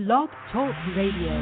Blog Talk Radio.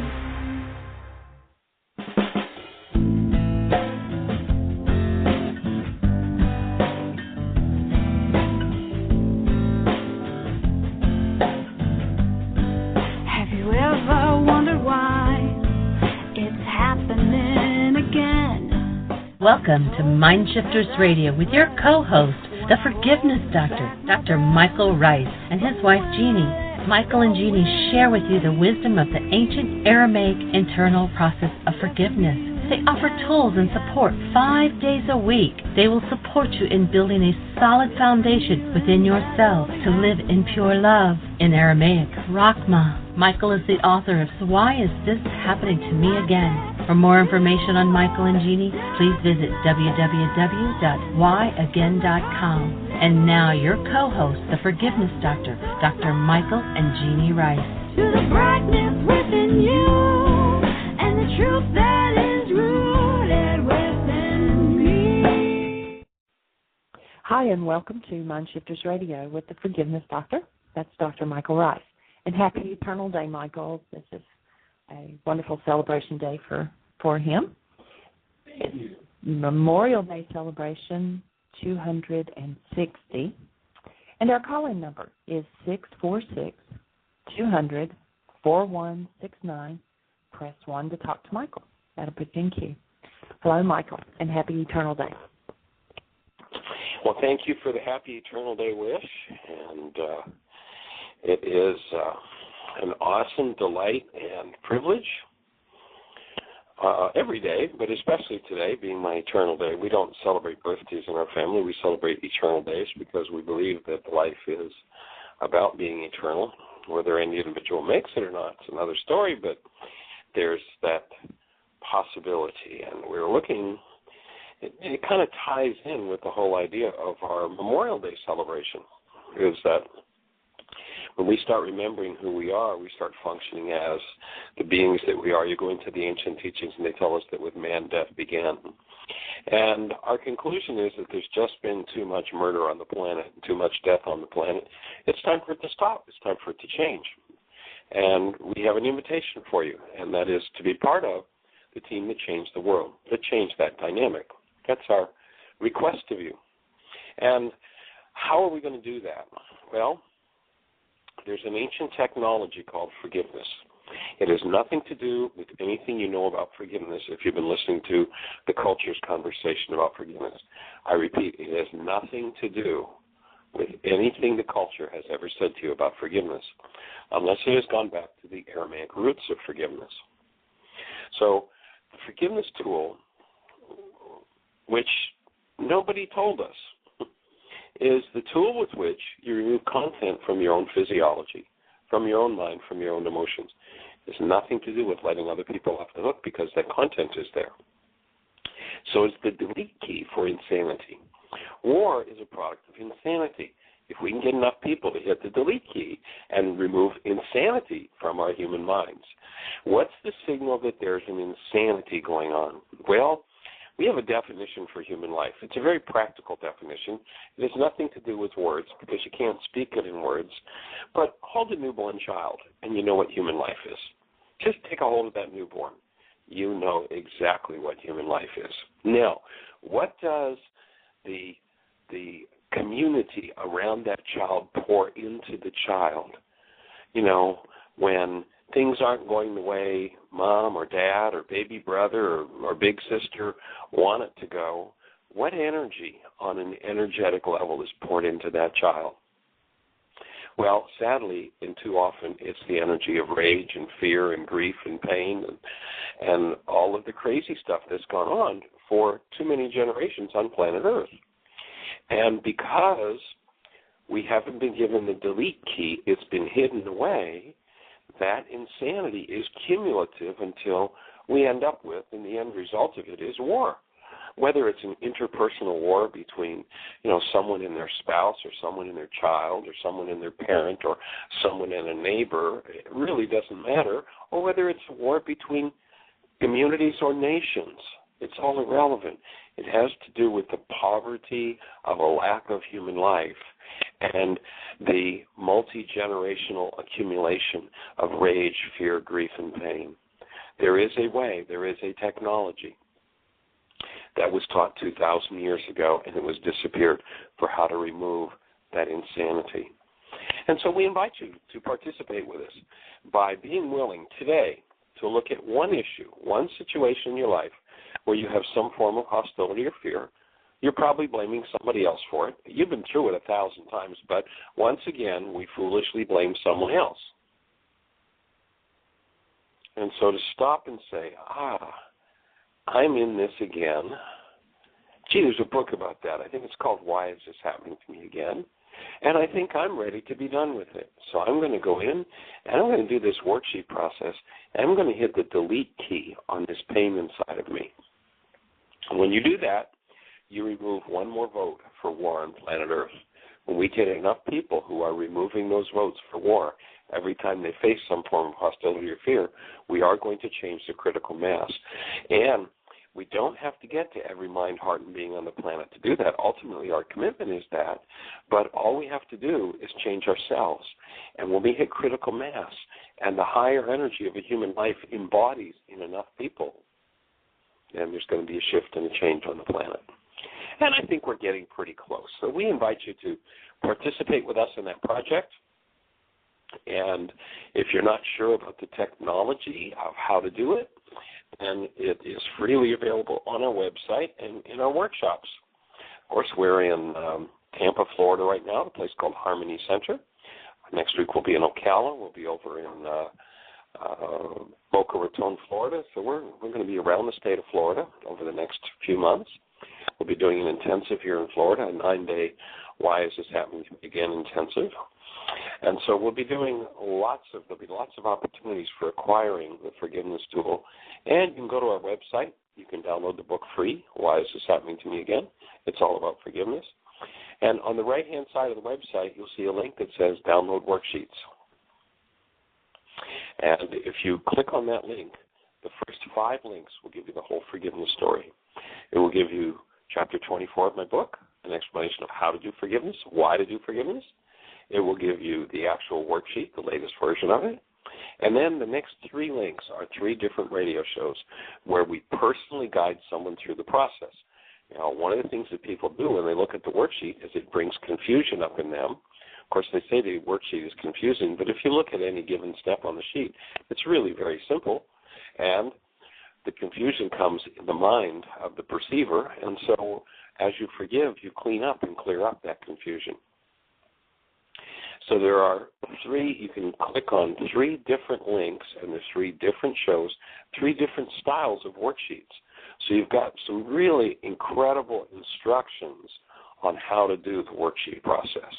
Welcome to Mindshifters Radio with your co-host, the Forgiveness Doctor, Dr. Michael Ryce, and his wife Jeanie. Michael and Jeanie share with you the wisdom of the ancient Aramaic internal process of forgiveness. They offer tools and support 5 days a week. They will support you in building a solid foundation within yourself to live in pure love. In Aramaic, Rachma. Michael is the author of So Why Is This Happening to Me Again? For more information on Michael and Jeanie, please visit www.whyagain.com. And now your co-host, the Forgiveness Doctor, Dr. Michael and Jeanie Ryce. To the brightness within you and the truth that is rooted within me. Hi, and welcome to Mindshifters Radio with the Forgiveness Doctor. That's Dr. Michael Ryce. And happy Eternal Day, Michael. This is a wonderful celebration day for him. It's Memorial Day celebration 260. And our call-in number is 646-200-4169. Press 1 to talk to Michael. That'll put you in queue. Hello, Michael, and happy Eternal Day. Well, thank you for the happy Eternal Day wish. And it is an awesome delight and privilege every day, but especially today being my Eternal Day. We don't celebrate birthdays in our family. We celebrate eternal days because we believe that life is about being eternal. Whether any individual makes it or not, it's another story, but there's that possibility. And we're looking, it kind of ties in with the whole idea of our Memorial Day celebration, is that when we start remembering who we are, we start functioning as the beings that we are. You go into the ancient teachings and they tell us that with man, death began. And our conclusion is that there's just been too much murder on the planet, too much death on the planet. It's time for it to stop. It's time for it to change. And we have an invitation for you, and that is to be part of the team that changed the world, that changed that dynamic. That's our request of you. And how are we going to do that? Well, there's an ancient technology called forgiveness. It has nothing to do with anything you know about forgiveness if you've been listening to the culture's conversation about forgiveness. I repeat, it has nothing to do with anything the culture has ever said to you about forgiveness, unless it has gone back to the Aramaic roots of forgiveness. So the forgiveness tool, which nobody told us, is the tool with which you remove content from your own physiology, from your own mind, from your own emotions. It has nothing to do with letting other people off the hook because that content is there. So it's the delete key for insanity. War is a product of insanity. If we can get enough people to hit the delete key and remove insanity from our human minds, what's the signal that there's an insanity going on? Well, we have a definition for human life. It's a very practical definition. It has nothing to do with words because you can't speak it in words. But hold a newborn child, and you know what human life is. Just take a hold of that newborn. You know exactly what human life is. Now, what does the community around that child pour into the child? You know, when things aren't going the way mom or dad or baby brother or big sister want it to go, what energy on an energetic level is poured into that child? Well, sadly, and too often, it's the energy of rage and fear and grief and pain and all of the crazy stuff that's gone on for too many generations on planet Earth. And because we haven't been given the delete key, it's been hidden away, that insanity is cumulative until we end up with, and the end result of it is war. Whether it's an interpersonal war between, someone and their spouse or someone and their child or someone and their parent or someone and a neighbor, it really doesn't matter, or whether it's a war between communities or nations. It's all irrelevant. It has to do with the poverty of a lack of human life and the multi-generational accumulation of rage, fear, grief, and pain. There is a way, there is a technology that was taught 2,000 years ago, and it was disappeared for how to remove that insanity. And so we invite you to participate with us by being willing today to look at one issue, one situation in your life where you have some form of hostility or fear. You're probably blaming somebody else for it. You've been through it 1,000 times, but once again, we foolishly blame someone else. And so to stop and say, I'm in this again. Gee, there's a book about that. I think it's called Why Is This Happening to Me Again? And I think I'm ready to be done with it. So I'm going to go in, and I'm going to do this worksheet process, and I'm going to hit the delete key on this pain inside of me. And when you do that, you remove one more vote for war on planet Earth. When we get enough people who are removing those votes for war every time they face some form of hostility or fear, we are going to change the critical mass. And we don't have to get to every mind, heart, and being on the planet to do that. Ultimately, our commitment is that. But all we have to do is change ourselves. And when we hit critical mass and the higher energy of a human life embodies in enough people, then there's going to be a shift and a change on the planet. And I think we're getting pretty close. So we invite you to participate with us in that project. And if you're not sure about the technology of how to do it, then it is freely available on our website and in our workshops. Of course, we're in Tampa, Florida right now, a place called Harmony Center. Next week we'll be in Ocala. We'll be over in Boca Raton, Florida. So we're going to be around the state of Florida over the next few months. We'll be doing an intensive here in Florida, a 9-day Why Is This Happening to Me Again intensive. And so we'll be doing there'll be lots of opportunities for acquiring the forgiveness tool. And you can go to our website. You can download the book free, Why Is This Happening to Me Again? It's all about forgiveness. And on the right-hand side of the website, you'll see a link that says Download Worksheets. And if you click on that link, the first 5 links will give you the whole forgiveness story. It will give you Chapter 24 of my book, an explanation of how to do forgiveness, why to do forgiveness. It will give you the actual worksheet, the latest version of it. And then the next 3 links are 3 different radio shows where we personally guide someone through the process. Now, one of the things that people do when they look at the worksheet is it brings confusion up in them. Of course, they say the worksheet is confusing, but if you look at any given step on the sheet, it's really very simple. And the confusion comes in the mind of the perceiver, and so as you forgive, you clean up and clear up that confusion. So there are 3, you can click on 3 different links, and there's 3 different shows, 3 different styles of worksheets. So you've got some really incredible instructions on how to do the worksheet process.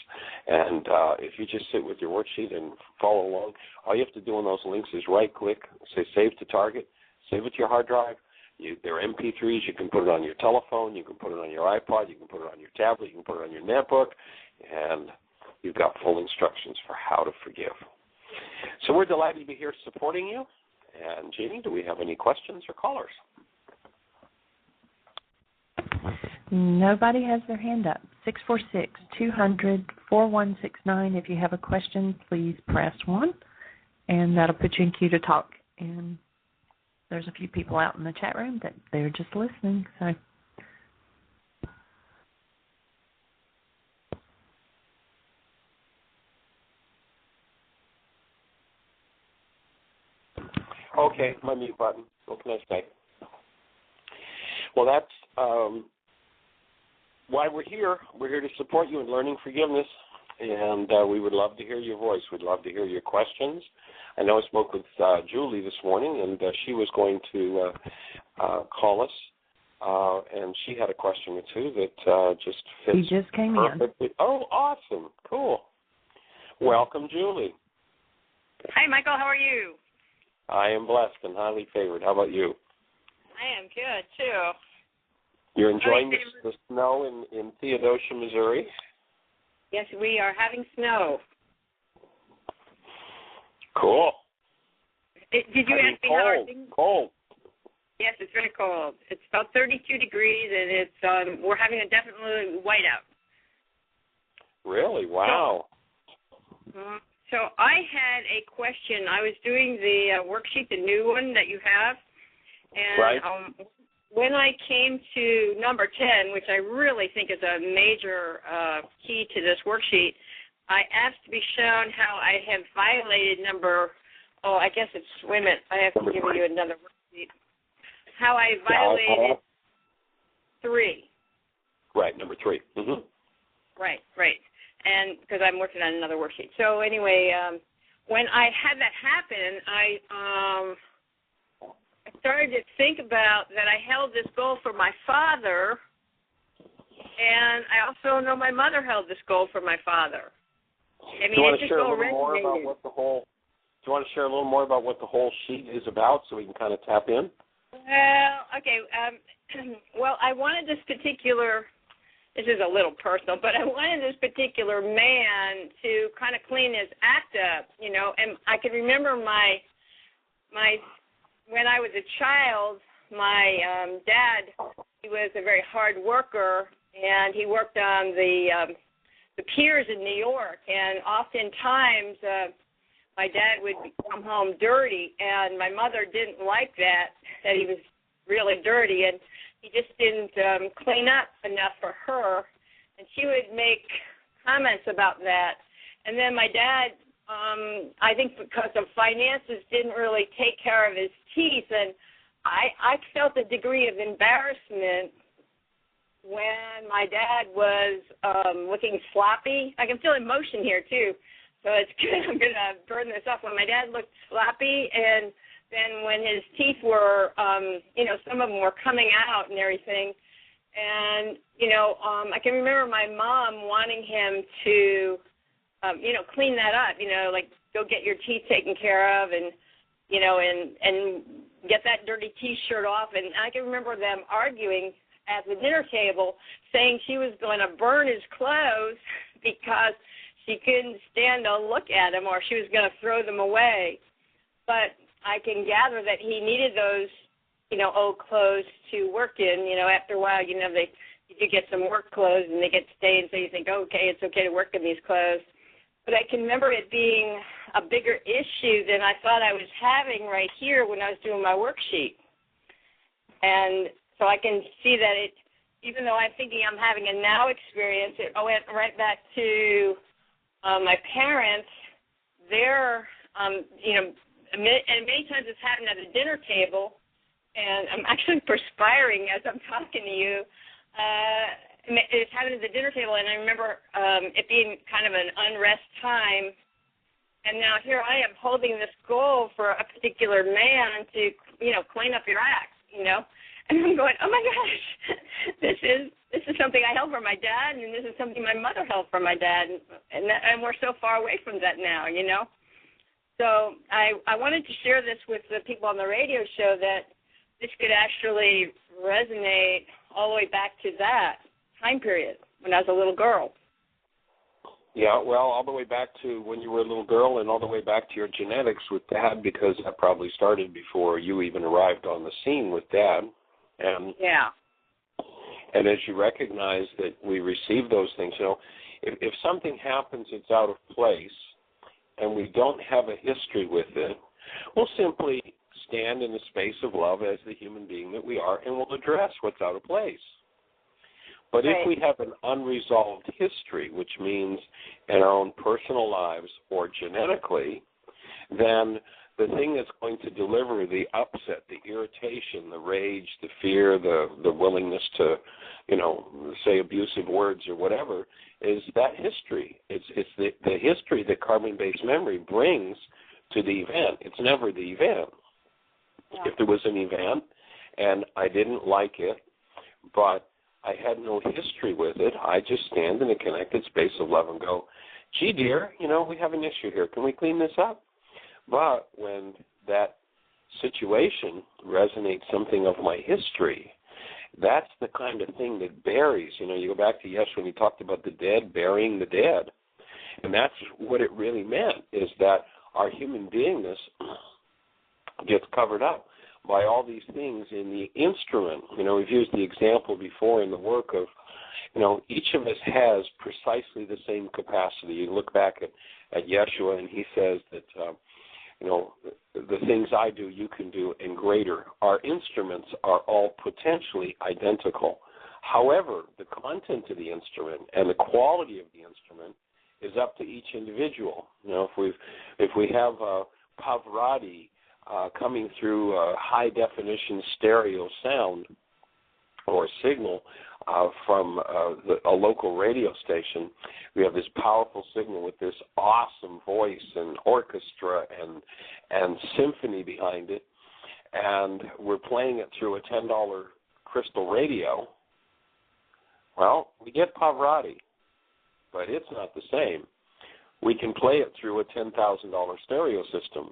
And if you just sit with your worksheet and follow along, all you have to do on those links is right-click, say Save to Target, save it to your hard drive. They're MP3s. You can put it on your telephone. You can put it on your iPod. You can put it on your tablet. You can put it on your netbook. And you've got full instructions for how to forgive. So we're delighted to be here supporting you. And, Jeanie, do we have any questions or callers? Nobody has their hand up. 646-200-4169. If you have a question, please press 1, and that'll put you in queue to talk. And there's a few people out in the chat room that they're just listening. So. Okay, my mute button. What can I say? Well, that's why we're here. We're here to support you in learning forgiveness, and we would love to hear your voice. We'd love to hear your questions. I know I spoke with Julie this morning, and she was going to call us, and she had a question or two that just fits. He just came perfectly. in. Oh, awesome. Cool. Welcome, Julie. Hi, Michael. How are you? I am blessed and highly favored. How about you? I am good, too. You're enjoying the snow in Theodosia, Missouri? Yes, we are having snow. Cool. Did you ask me how our things? Cold. Yes, it's very cold. It's about 32 degrees, and it's we're having a definitely whiteout. Really? Wow. So I had a question. I was doing the worksheet, the new one that you have, and right. When I came to number 10, which I really think is a major key to this worksheet, I asked to be shown how I have violated I guess it's, wait a minute, I have to give you another worksheet. How I violated 3. Right, number 3. Mm-hmm. Right. And because I'm working on another worksheet. So anyway, when I had that happen, I started to think about that I held this goal for my father, and I also know my mother held this goal for my father. I mean, do you want to share a little more about what the whole? Do you want to share a little more about what the whole sheet is about, so we can kind of tap in? Well, okay. Well, I wanted this particular. This is a little personal, but I wanted this particular man to kind of clean his act up, And I can remember my when I was a child, my dad, he was a very hard worker, and he worked on the piers in New York. And oftentimes, my dad would come home dirty, and my mother didn't like that he was really dirty, and he just didn't clean up enough for her. And she would make comments about that. And then my dad, I think because of finances, didn't really take care of his teeth, and I felt a degree of embarrassment when my dad was looking sloppy. I can feel emotion here, too, so it's good. I'm going to burn this up. When my dad looked sloppy, and then when his teeth were, some of them were coming out and everything, and, I can remember my mom wanting him to clean that up, like go get your teeth taken care of and get that dirty T-shirt off. And I can remember them arguing at the dinner table saying she was going to burn his clothes because she couldn't stand to look at them, or she was going to throw them away. But I can gather that he needed those, old clothes to work in. After a while, you get some work clothes and they get stained, so you think, okay, it's okay to work in these clothes. But I can remember it being a bigger issue than I thought I was having right here when I was doing my worksheet. And so I can see that even though I'm thinking I'm having a now experience, it went right back to my parents. They're, and many times it's happened at a dinner table, and I'm actually perspiring as I'm talking to you. It's happened at the dinner table, and I remember it being kind of an unrest time. And now here I am holding this goal for a particular man to, clean up your act, And I'm going, oh my gosh, this is something I held for my dad, and this is something my mother held for my dad, and we're so far away from that now, So I wanted to share this with the people on the radio show that this could actually resonate all the way back to that time period when I was a little girl. Yeah, well, all the way back to when you were a little girl and all the way back to your genetics with Dad, because that probably started before you even arrived on the scene with Dad. And yeah. And as you recognize that we receive those things, if something happens that's out of place and we don't have a history with it, we'll simply stand in the space of love as the human being that we are, and we'll address what's out of place. But right. If we have an unresolved history, which means in our own personal lives or genetically, then the thing that's going to deliver the upset, the irritation, the rage, the fear, the willingness to, say abusive words or whatever, is that history. It's the history that carbon-based memory brings to the event. It's never the event. Yeah. If there was an event and I didn't like it, but I had no history with it, I just stand in a connected space of love and go, gee, dear, we have an issue here. Can we clean this up? But when that situation resonates something of my history, that's the kind of thing that buries. You go back to when you talked about the dead, burying the dead. And that's what it really meant, is that our human beingness gets covered up. by all these things in the instrument. We've used the example before in the work of, each of us has precisely the same capacity. You look back at Yeshua, and he says that, the things I do, you can do, and greater. Our instruments are all potentially identical. However, the content of the instrument and the quality of the instrument is up to each individual. If we have Pavarotti coming through a high-definition stereo sound or signal from a local radio station, we have this powerful signal with this awesome voice and orchestra and symphony behind it, and we're playing it through a $10 crystal radio. Well, we get Pavarotti, but it's not the same. We can play it through a $10,000 stereo system,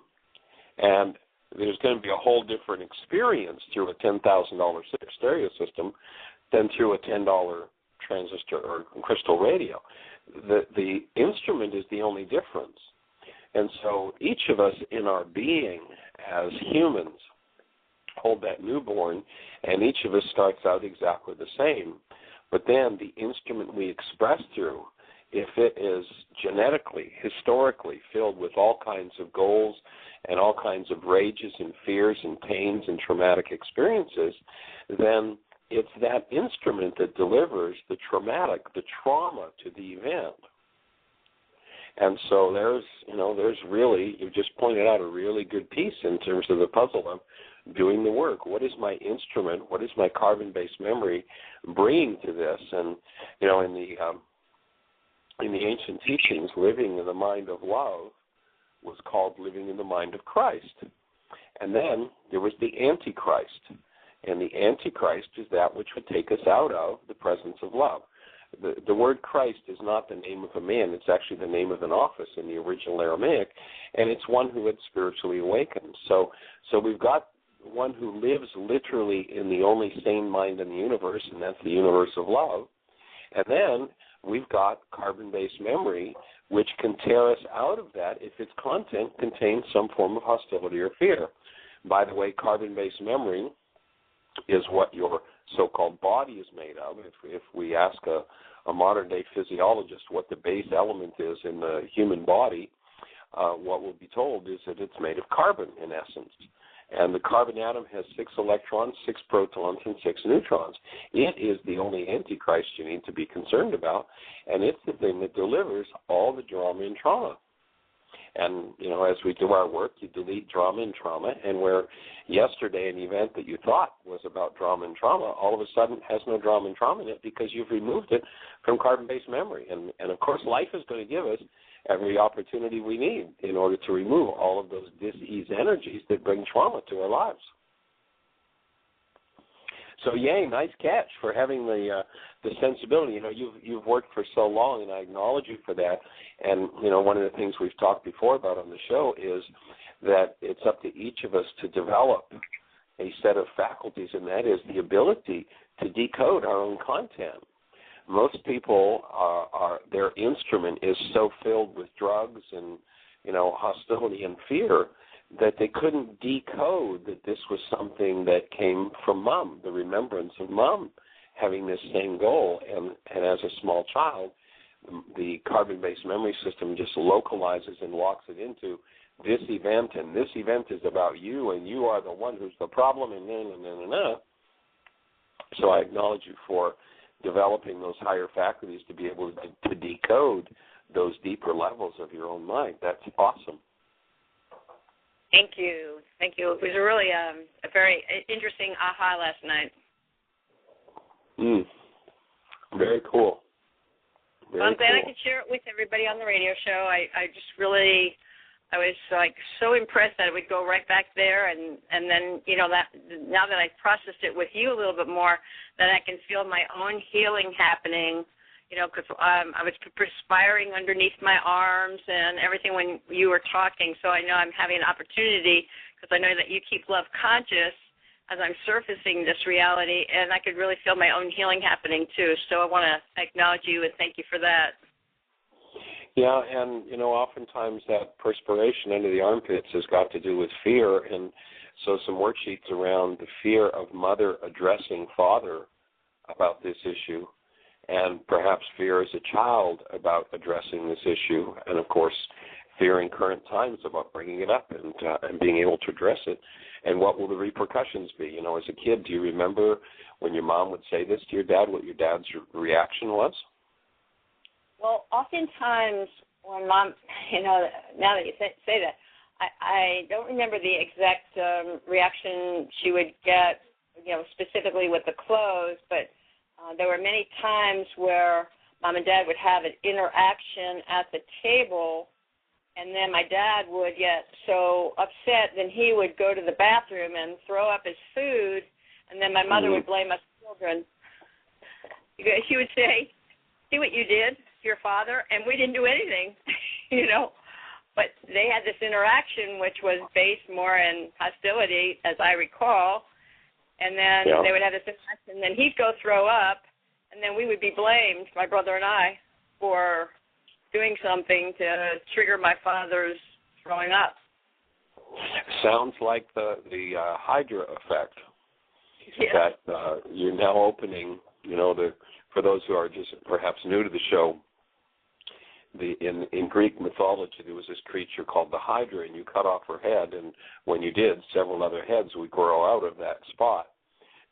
and there's going to be a whole different experience through a $10,000 stereo system than through a $10 transistor or crystal radio. The instrument is the only difference. And so each of us in our being as humans hold that newborn, and each of us starts out exactly the same. But then the instrument we express through, if it is genetically, historically filled with all kinds of goals and all kinds of rages and fears and pains and traumatic experiences, then it's that instrument that delivers the trauma to the event. And so there's really, you just pointed out a really good piece in terms of the puzzle of doing the work. What is my instrument? What is my carbon-based memory bringing to this? And, in the ancient teachings, living in the mind of love was called living in the mind of Christ. And then there was the Antichrist. And the Antichrist is that which would take us out of the presence of love. The word Christ is not the name of a man. It's actually the name of an office in the original Aramaic, and it's one who had spiritually awakened. So we've got one who lives literally in the only sane mind in the universe, and that's the universe of love. And then we've got carbon-based memory, which can tear us out of that if its content contains some form of hostility or fear. By the way, carbon-based memory is what your so-called body is made of. If we ask a modern-day physiologist what the base element is in the human body, what we'll be told is that it's made of carbon, in essence. And the carbon atom has 6 electrons, 6 protons, and 6 neutrons. It is the only Antichrist you need to be concerned about, and it's the thing that delivers all the drama and trauma. And, as we do our work, you delete drama and trauma, and where yesterday an event that you thought was about drama and trauma all of a sudden has no drama and trauma in it because you've removed it from carbon-based memory. And of course, life is going to give us every opportunity we need in order to remove all of those dis-ease energies that bring trauma to our lives. So, yay, nice catch for having the sensibility. You've worked for so long, and I acknowledge you for that. And, one of the things we've talked before about on the show is that it's up to each of us to develop a set of faculties, and that is the ability to decode our own content. Most people their instrument is so filled with drugs and, hostility and fear that they couldn't decode that this was something that came from Mom, the remembrance of Mom having this same goal. And as a small child, the carbon-based memory system just localizes and locks it into this event, and this event is about you, and you are the one who's the problem, and. So I acknowledge you for developing those higher faculties to be able to decode those deeper levels of your own mind. That's awesome. Thank you. Thank you. It was really a very interesting aha last night. Very cool. I'm glad I could share it with everybody on the radio show. I was so impressed that it would go right back there, and then that now that I've processed it with you a little bit more, that I can feel my own healing happening. Because I was perspiring underneath my arms and everything when you were talking. So I know I'm having an opportunity, because I know that you keep love conscious as I'm surfacing this reality, and I could really feel my own healing happening too. So I want to acknowledge you and thank you for that. Yeah, and, oftentimes that perspiration under the armpits has got to do with fear, and So some worksheets around the fear of mother addressing father about this issue, and perhaps fear as a child about addressing this issue, and of course fear in current times about bringing it up and being able to address it, and what will the repercussions be? You know, as a kid, do you remember when your mom would say this to your dad, what your dad's reaction was? Well, oftentimes when Mom, you know, now that you say that, I don't remember the exact reaction she would get, you know, specifically with the clothes, but there were many times where Mom and Dad would have an interaction at the table, and then my dad would get so upset, then he would go to the bathroom and throw up his food, and then my mother would blame us children. She would say, see what you did to your father, and we didn't do anything, you know. But they had this interaction which was based more in hostility, as I recall, and then they would have this interaction, and then he'd go throw up, and then we would be blamed, my brother and I, for doing something to trigger my father's throwing up. Sounds like the Hydra effect. Yeah. That you're now opening, you know, for those who are just perhaps new to the show, in Greek mythology there was this creature called the Hydra, and you cut off her head, and when you did, several other heads would grow out of that spot.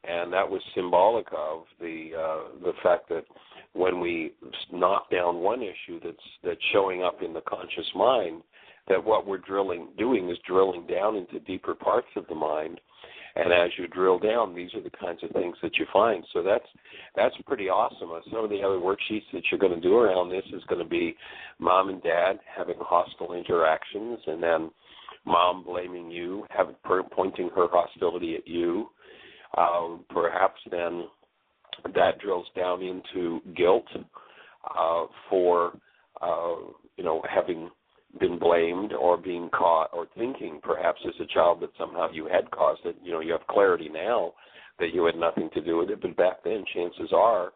And that was symbolic of the fact that when we knock down one issue that's showing up in the conscious mind, that what we're doing is drilling down into deeper parts of the mind. And as you drill down, these are the kinds of things that you find. So that's pretty awesome. Some of the other worksheets that you're going to do around this is going to be Mom and Dad having hostile interactions, and then Mom blaming you, pointing her hostility at you. Perhaps then that drills down into guilt for having been blamed or being caught, or thinking perhaps as a child that somehow you had caused it. You know, you have clarity now that you had nothing to do with it, but back then chances are,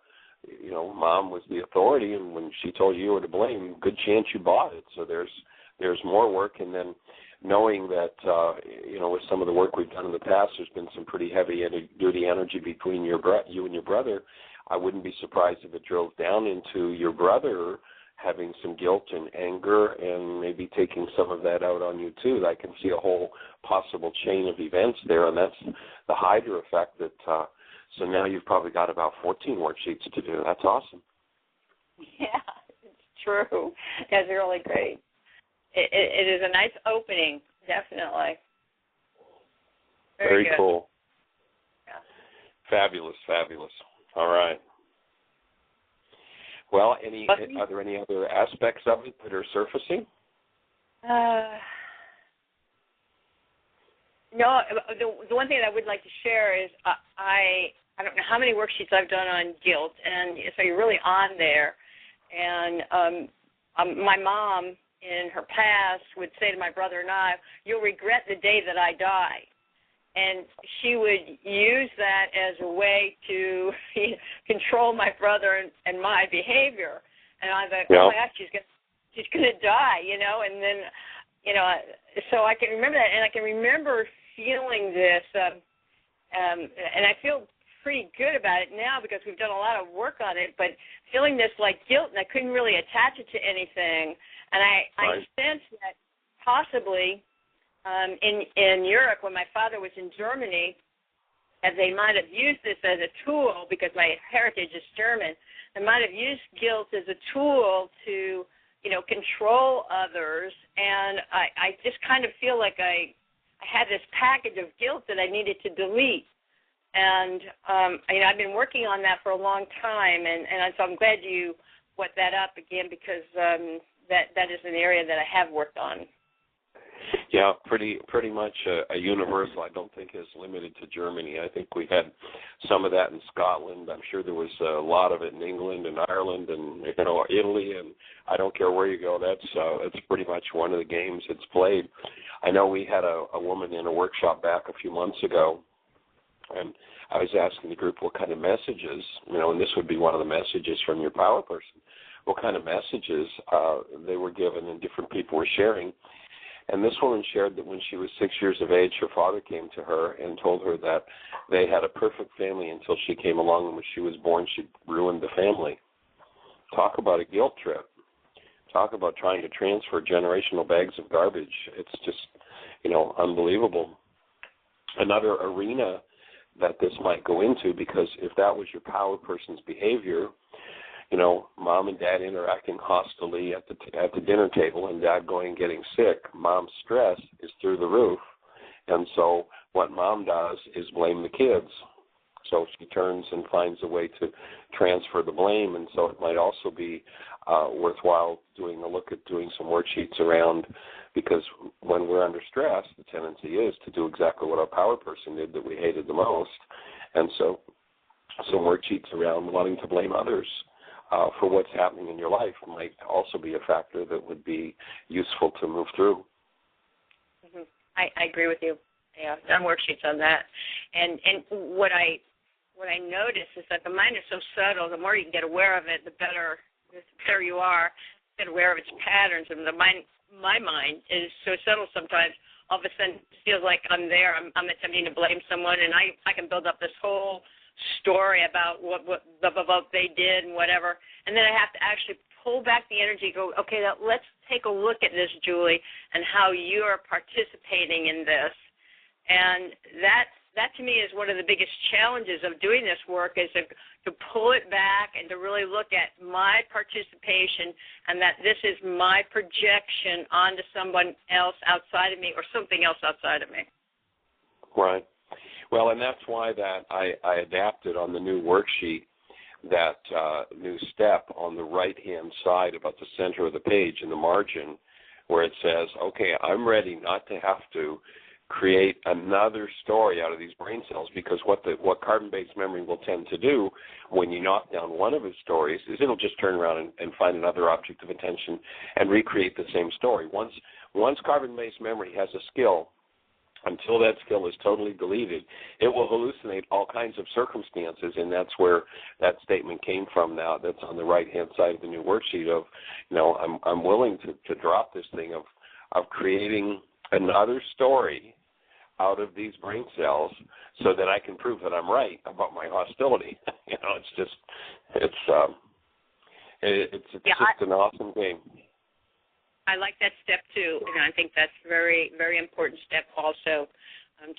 you know, Mom was the authority, and when she told you were to blame, good chance you bought it. So there's more work. And then knowing that, with some of the work we've done in the past, there's been some pretty heavy-duty energy between you and your brother. I wouldn't be surprised if it drills down into your brother having some guilt and anger, and maybe taking some of that out on you too. I can see a whole possible chain of events there, and that's the Hydra effect. So now you've probably got about 14 worksheets to do. That's awesome. Yeah, it's true. That's really great. It is a nice opening, definitely. Very cool. Yeah. Fabulous. All right. Well, are there any other aspects of it that are surfacing? No, the one thing that I would like to share is I don't know how many worksheets I've done on guilt, and so you're really on there. And my mom, in her past, would say to my brother and I, "You'll regret the day that I die." And she would use that as a way to control my brother and my behavior. And I thought, oh my gosh, she's gonna die, you know. And then, so I can remember that, and I can remember feeling this, and I feel pretty good about it now because we've done a lot of work on it. But feeling this like guilt, and I couldn't really attach it to anything. And I sensed that possibly. In Europe, when my father was in Germany, and they might have used this as a tool, because my heritage is German, they might have used guilt as a tool to, control others. And I just kind of feel like I had this package of guilt that I needed to delete. And, I've been working on that for a long time, and so I'm glad you brought that up again, because that is an area that I have worked on. Yeah, pretty much a universal. I don't think is limited to Germany. I think we had some of that in Scotland. I'm sure there was a lot of it in England and Ireland and Italy, and I don't care where you go. That's pretty much one of the games that's played. I know we had a woman in a workshop back a few months ago, and I was asking the group what kind of messages, and this would be one of the messages from your power person, what kind of messages they were given and different people were sharing. And this woman shared that when she was 6 years of age, her father came to her and told her that they had a perfect family until she came along, and when she was born, she ruined the family. Talk about a guilt trip. Talk about trying to transfer generational bags of garbage. It's just, unbelievable. Another arena that this might go into, because if that was your power person's behavior, mom and dad interacting hostilely at the dinner table, and dad going and getting sick, mom's stress is through the roof, and so what mom does is blame the kids. So she turns and finds a way to transfer the blame, and so it might also be worthwhile doing some worksheets around, because when we're under stress, the tendency is to do exactly what our power person did that we hated the most, and so some worksheets around wanting to blame others for what's happening in your life might also be a factor that would be useful to move through. Mm-hmm. I agree with you. Yeah, I've done worksheets on that, and what I notice is that the mind is so subtle. The more you can get aware of it, the better you are. Get aware of its patterns, and my mind is so subtle sometimes. All of a sudden, it feels like I'm there. I'm attempting to blame someone, and I can build up this whole story about what they did and whatever, and then I have to actually pull back the energy. Go, okay, now let's take a look at this, Julie, and how you are participating in this. And that to me is one of the biggest challenges of doing this work, is to pull it back and to really look at my participation, and that this is my projection onto someone else outside of me or something else outside of me. Right. Well, and that's why that I adapted on the new worksheet that new step on the right-hand side about the center of the page in the margin, where it says, okay, I'm ready not to have to create another story out of these brain cells, because what carbon-based memory will tend to do when you knock down one of its stories is it'll just turn around and find another object of attention and recreate the same story. Once carbon-based memory has a skill, until that skill is totally deleted, it will hallucinate all kinds of circumstances, and that's where that statement came from now that's on the right-hand side of the new worksheet of, I'm willing to drop this thing of creating another story out of these brain cells so that I can prove that I'm right about my hostility. It's just an awesome game. I like that step too, and I think that's a very, very important step also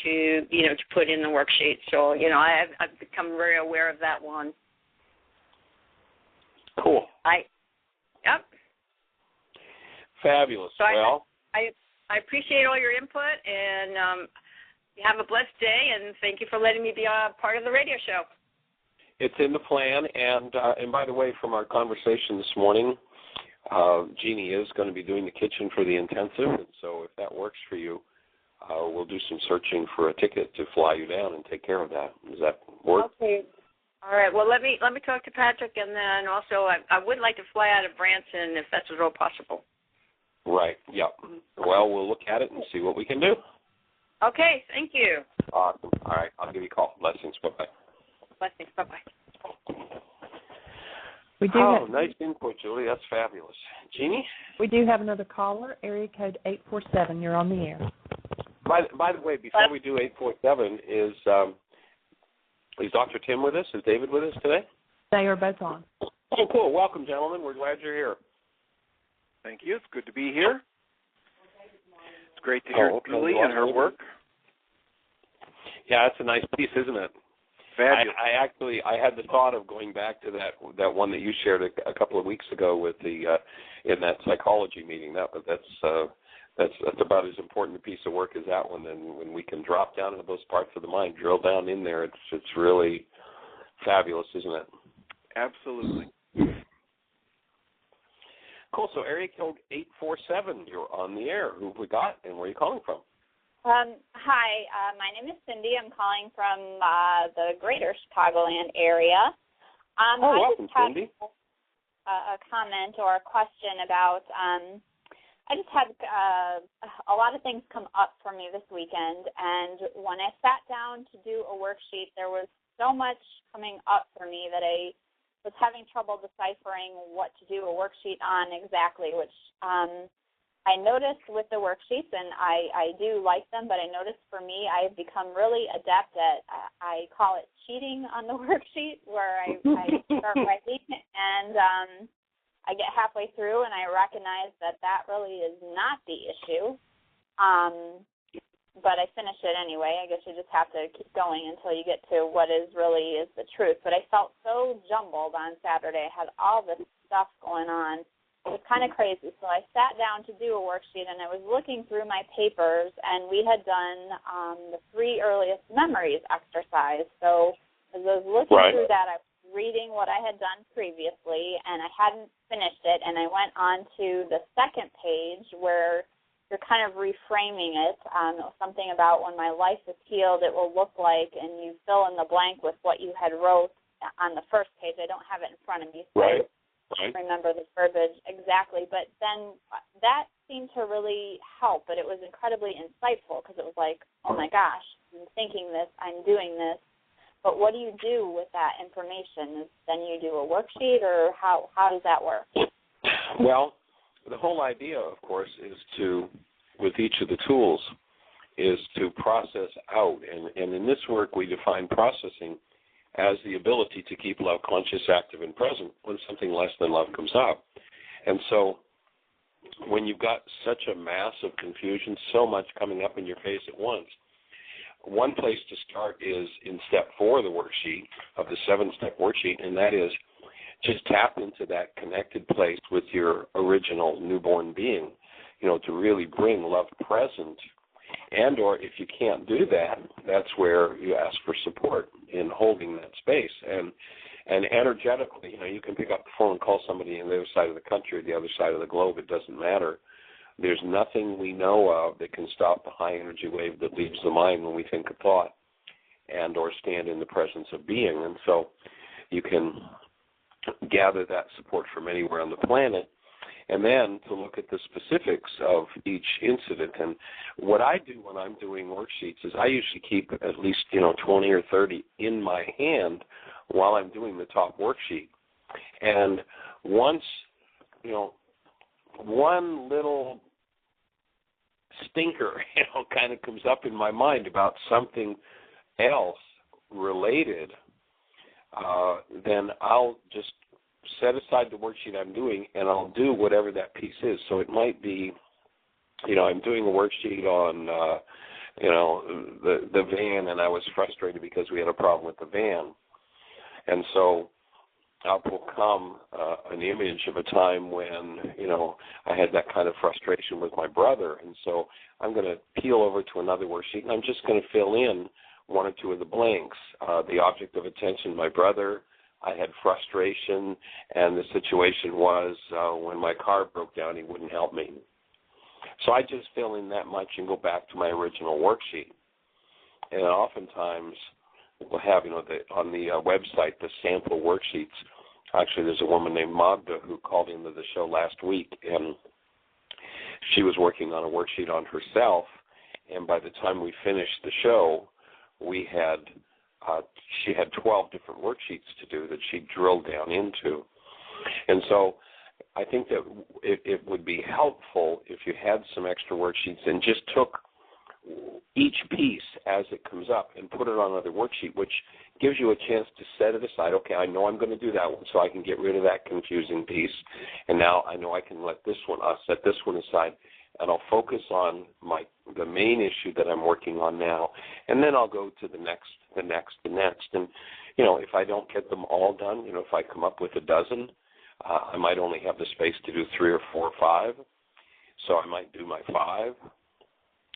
to put in the worksheet. So I've become very aware of that one. Cool. Yep. Fabulous. So well, I appreciate all your input, and you have a blessed day, and thank you for letting me be a part of the radio show. It's in the plan, and by the way, from our conversation this morning, Jeanie is going to be doing the kitchen for the intensive, and so if that works for you, we'll do some searching for a ticket to fly you down and take care of that. Does that work? Okay. All right. Well, let me talk to Patrick, and then also I would like to fly out of Branson if that's at all possible. Right. Yep. Well, we'll look at it and see what we can do. Okay. Thank you. Awesome. All right. I'll give you a call. Blessings. Bye-bye. Blessings. Bye-bye. We do nice input, Julie. That's fabulous. Jeanie? We do have another caller, area code 847. You're on the air. By the way, before we do 847, is Dr. Tim with us? Is David with us today? They are both on. Oh, cool. Welcome, gentlemen. We're glad you're here. Thank you. It's good to be here. It's great to hear Julie and her work. Yeah, that's a nice piece, isn't it? Fabulous. I had the thought of going back to that one that you shared a couple of weeks ago with the in that psychology meeting. That's about as important a piece of work as that one. And when we can drop down into those parts of the mind, drill down in there, it's really fabulous, isn't it? Absolutely. Cool. So area code 847, you're on the air. Who have we got, and where are you calling from? Hi, my name is Cindy. I'm calling from the greater Chicagoland area. Welcome, Cindy. A comment or a question about, I just had a lot of things come up for me this weekend, and when I sat down to do a worksheet, there was so much coming up for me that I was having trouble deciphering what to do a worksheet on exactly, which I I noticed with the worksheets, and I do like them, but I noticed for me I've become really adept at, I call it cheating on the worksheet, where I start writing and I get halfway through and I recognize that really is not the issue. But I finish it anyway. I guess you just have to keep going until you get to what really is the truth. But I felt so jumbled on Saturday. I had all this stuff going on. It was kind of crazy. So I sat down to do a worksheet, and I was looking through my papers, and we had done the 3 earliest memories exercise. So as I was looking through that, I was reading what I had done previously, and I hadn't finished it, and I went on to the second page where you're kind of reframing it. It was something about when my life is healed, it will look like, and you fill in the blank with what you had wrote on the first page. I don't have it in front of me, so I don't remember the verbiage exactly. But then that seemed to really help, but it was incredibly insightful because it was like, oh, my gosh, I'm thinking this, I'm doing this. But what do you do with that information? Then you do a worksheet, or how does that work? Well, the whole idea, of course, is to, with each of the tools, is to process out. And in this work, we define processing as the ability to keep love conscious, active, and present when something less than love comes up. And so when you've got such a mass of confusion, so much coming up in your face at once, one place to start is in step 4 of the worksheet, of the 7-step worksheet, and that is just tap into that connected place with your original newborn being, to really bring love present. And or if you can't do that, that's where you ask for support in holding that space. And energetically, you can pick up the phone and call somebody on the other side of the country or the other side of the globe. It doesn't matter. There's nothing we know of that can stop the high energy wave that leaves the mind when we think a thought and or stand in the presence of being. And so you can gather that support from anywhere on the planet, and then to look at the specifics of each incident. And what I do when I'm doing worksheets is I usually keep at least 20 or 30 in my hand while I'm doing the top worksheet. And once one little stinker kind of comes up in my mind about something else related, then I'll just set aside the worksheet I'm doing, and I'll do whatever that piece is. So it might be, I'm doing a worksheet on, the van, and I was frustrated because we had a problem with the van. And so up will come an image of a time when, I had that kind of frustration with my brother. And so I'm going to peel over to another worksheet, and I'm just going to fill in 1 or 2 of the blanks. The object of attention, my brother. I had frustration, and the situation was when my car broke down, he wouldn't help me. So I just fill in that much and go back to my original worksheet. And oftentimes we'll have, on the website, the sample worksheets. Actually, there's a woman named Magda who called into the show last week, and she was working on a worksheet on herself. And by the time we finished the show, she had 12 different worksheets to do that she drilled down into. And so I think that it would be helpful if you had some extra worksheets and just took each piece as it comes up and put it on another worksheet, which gives you a chance to set it aside. Okay, I know I'm going to do that one, so I can get rid of that confusing piece. And now I know I can let this one, I'll set this one aside, and I'll focus on the main issue that I'm working on now, and then I'll go to the next. And, if I don't get them all done, if I come up with a dozen, I might only have the space to do 3 or 4 or 5, so I might do my 5,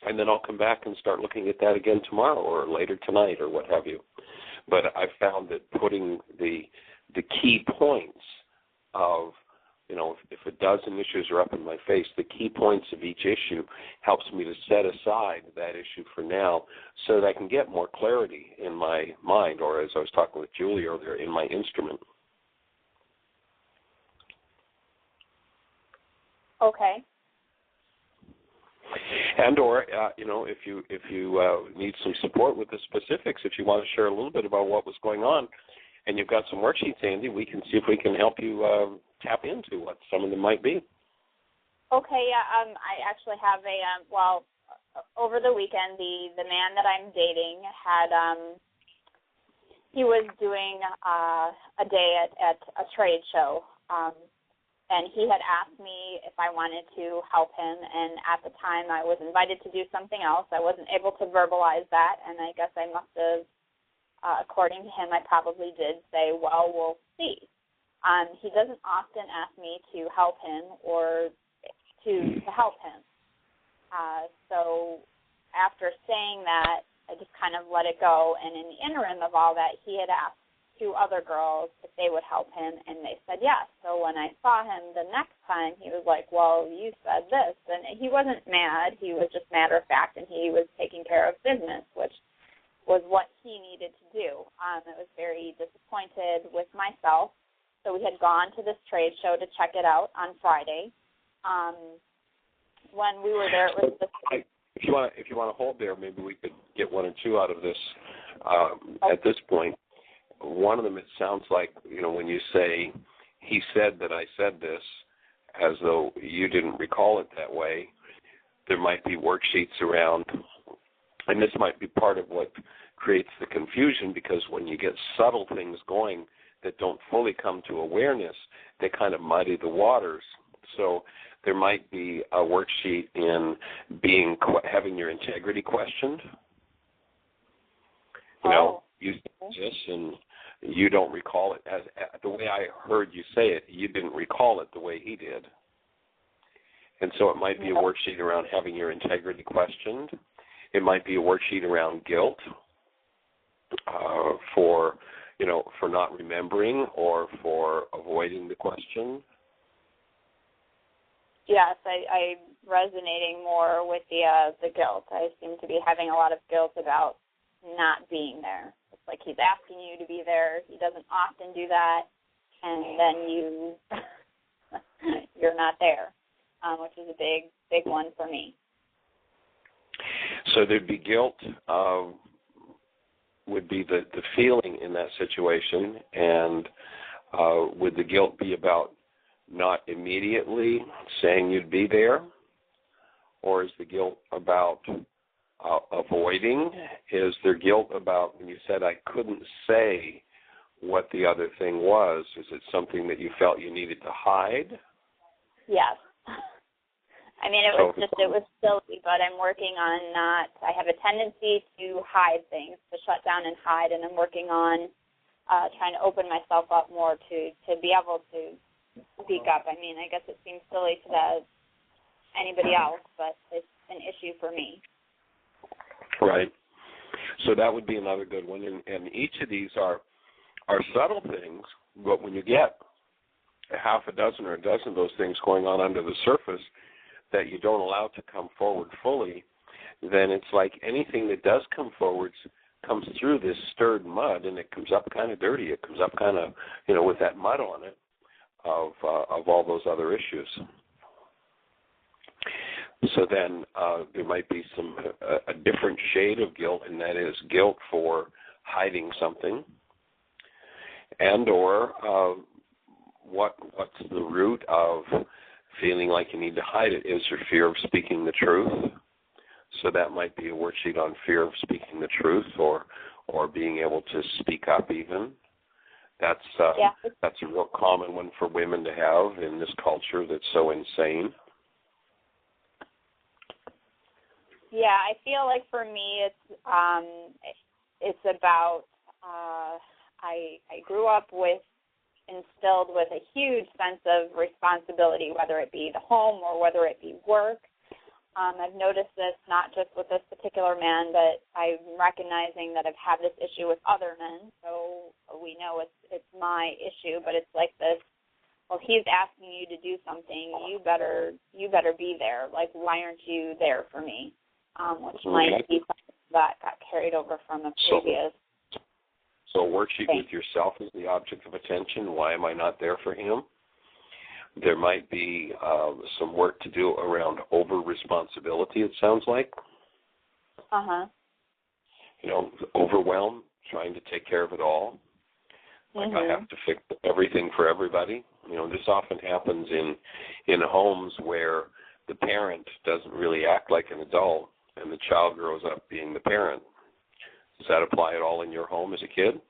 and then I'll come back and start looking at that again tomorrow or later tonight or what have you. But I found that putting the key points of, if a dozen issues are up in my face, the key points of each issue helps me to set aside that issue for now so that I can get more clarity in my mind, or as I was talking with Julie earlier, in my instrument. Okay. And or, if you need some support with the specifics, if you want to share a little bit about what was going on, and you've got some worksheets handy, we can see if we can help you tap into what some of them might be. Okay, yeah, I actually have over the weekend, the man that I'm dating had, he was doing a day at a trade show, and he had asked me if I wanted to help him, and at the time I was invited to do something else. I wasn't able to verbalize that, and I guess I must have, according to him, I probably did say, well, we'll see. He doesn't often ask me to help him or to help him. So after saying that, I just kind of let it go, and in the interim of all that, he had asked 2 other girls if they would help him, and they said yes. So when I saw him the next time, he was like, well, you said this. And he wasn't mad. He was just matter of fact, and he was taking care of business, which was what he needed to do. I was very disappointed with myself. So we had gone to this trade show to check it out on Friday. When we were there, it was if you want to hold there, maybe we could get 1 or 2 out of this at this point. One of them, it sounds like, when you say, he said that I said this, as though you didn't recall it that way, there might be worksheets around, and this might be part of what creates the confusion, because when you get subtle things going that don't fully come to awareness, they kind of muddy the waters. So there might be a worksheet in having your integrity questioned. You said this and you don't recall it. As the way I heard you say it, you didn't recall it the way he did. And so it might be a worksheet around having your integrity questioned. It might be a worksheet around guilt for not remembering or for avoiding the question. Yes, I'm resonating more with the guilt. I seem to be having a lot of guilt about not being there. It's like he's asking you to be there. He doesn't often do that, and then you're not there, which is a big one for me. So there'd be guilt, would be the feeling in that situation, and would the guilt be about not immediately saying you'd be there, or is the guilt about avoiding? Is there guilt about when you said I couldn't say what the other thing was? Is it something that you felt you needed to hide? Yes. I mean, it was silly, but I'm working on I have a tendency to hide things, to shut down and hide, and I'm working on trying to open myself up more to be able to speak up. I mean, I guess it seems silly to anybody else, but it's an issue for me. Right. So that would be another good one. And each of these are subtle things, but when you get a half a dozen or a dozen of those things going on under the surface that you don't allow to come forward fully, then it's like anything that does come forward comes through this stirred mud, and it comes up kind of dirty. It comes up kind of, with that mud on it of all those other issues. So then there might be a different shade of guilt, and that is guilt for hiding something, and or what's the root of feeling like you need to hide it? Is your fear of speaking the truth? So that might be a worksheet on fear of speaking the truth, or being able to speak up even. That's a real common one for women to have in this culture that's so insane. Yeah, I feel like for me it's about I grew up instilled with a huge sense of responsibility, whether it be the home or whether it be work. I've noticed this not just with this particular man, but I'm recognizing that I've had this issue with other men. So we know it's my issue, but it's like this. Well, he's asking you to do something. You better be there. Like, why aren't you there for me? Which might be something that got carried over from a previous. So a worksheet with yourself as the object of attention. Why am I not there for him? There might be some work to do around over-responsibility, it sounds like. Uh-huh. Overwhelm, trying to take care of it all. Like I have to fix everything for everybody. This often happens in homes where the parent doesn't really act like an adult and the child grows up being the parent. Does that apply at all in your home as a kid?